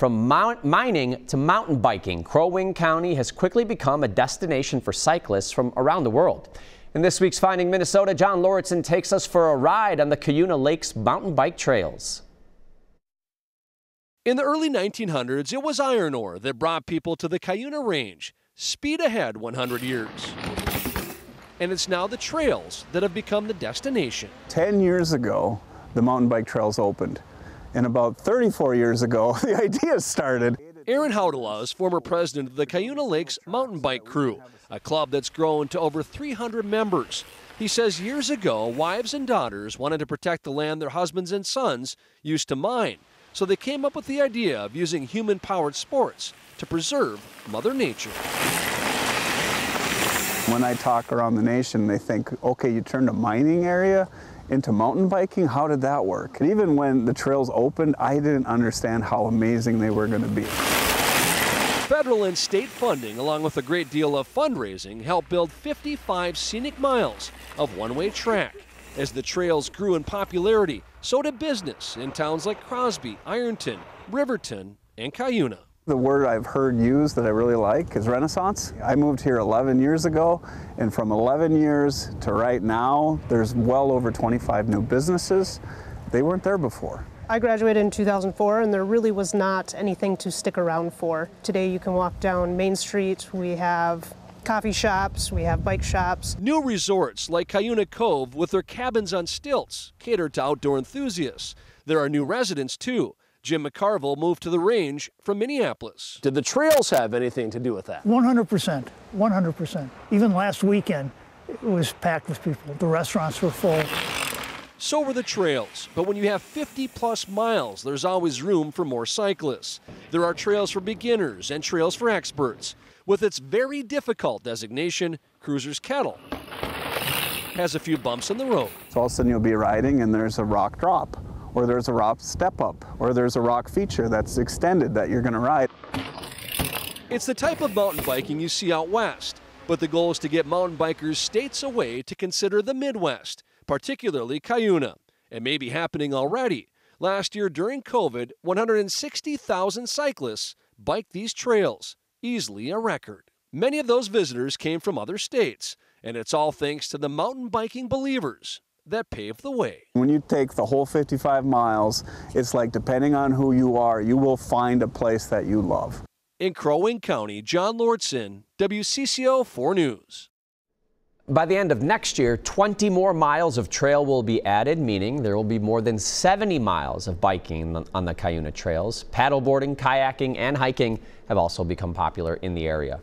From mining to mountain biking, Crow Wing County has quickly become a destination for cyclists from around the world. In this week's Finding Minnesota, John Lauritsen takes us for a ride on the Cuyuna Lakes mountain bike trails. In the early 1900s, it was iron ore that brought people to the Cuyuna Range. Speed ahead 100 years. And it's now the trails that have become the destination. 10 years ago, the mountain bike trails opened. And about 34 years ago, the idea started. Aaron Houdala is former president of the Cuyuna Lakes Mountain Bike Crew, a club that's grown to over 300 members. He says years ago, wives and daughters wanted to protect the land their husbands and sons used to mine. So they came up with the idea of using human-powered sports to preserve Mother Nature. When I talk around the nation, they think, okay, you turned a mining area into mountain biking? How did that work? And even when the trails opened, I didn't understand how amazing they were going to be. Federal and state funding, along with a great deal of fundraising, helped build 55 scenic miles of one-way track. As the trails grew in popularity, so did business in towns like Crosby, Ironton, Riverton, and Cuyuna. The word I've heard used that I really like is Renaissance. I moved here 11 years ago, and from 11 years to right now, there's well over 25 new businesses. They weren't there before. I graduated in 2004, and there really was not anything to stick around for. Today you can walk down Main Street, we have coffee shops, we have bike shops. New resorts like Cuyuna Cove with their cabins on stilts cater to outdoor enthusiasts. There are new residents too. Jim McCarville moved to the range from Minneapolis. Did the trails have anything to do with that? 100%, 100%. Even last weekend, it was packed with people. The restaurants were full. So were the trails, but when you have 50-plus miles, there's always room for more cyclists. There are trails for beginners and trails for experts. With its very difficult designation, Cruiser's Kettle has a few bumps in the road. So all of a sudden you'll be riding and there's a rock drop, or there's a rock step up, or there's a rock feature that's extended that you're going to ride. It's the type of mountain biking you see out west, but the goal is to get mountain bikers states away to consider the Midwest, particularly Cuyuna. It may be happening already. Last year during COVID, 160,000 cyclists biked these trails, easily a record. Many of those visitors came from other states, and it's all thanks to the mountain biking believers that paved the way. When you take the whole 55 miles, it's like depending on who you are, you will find a place that you love. In Crow Wing County, John Lauritsen, WCCO 4 News. By the end of next year, 20 more miles of trail will be added, meaning there will be more than 70 miles of biking on the Cuyuna trails. Paddleboarding, kayaking, and hiking have also become popular in the area.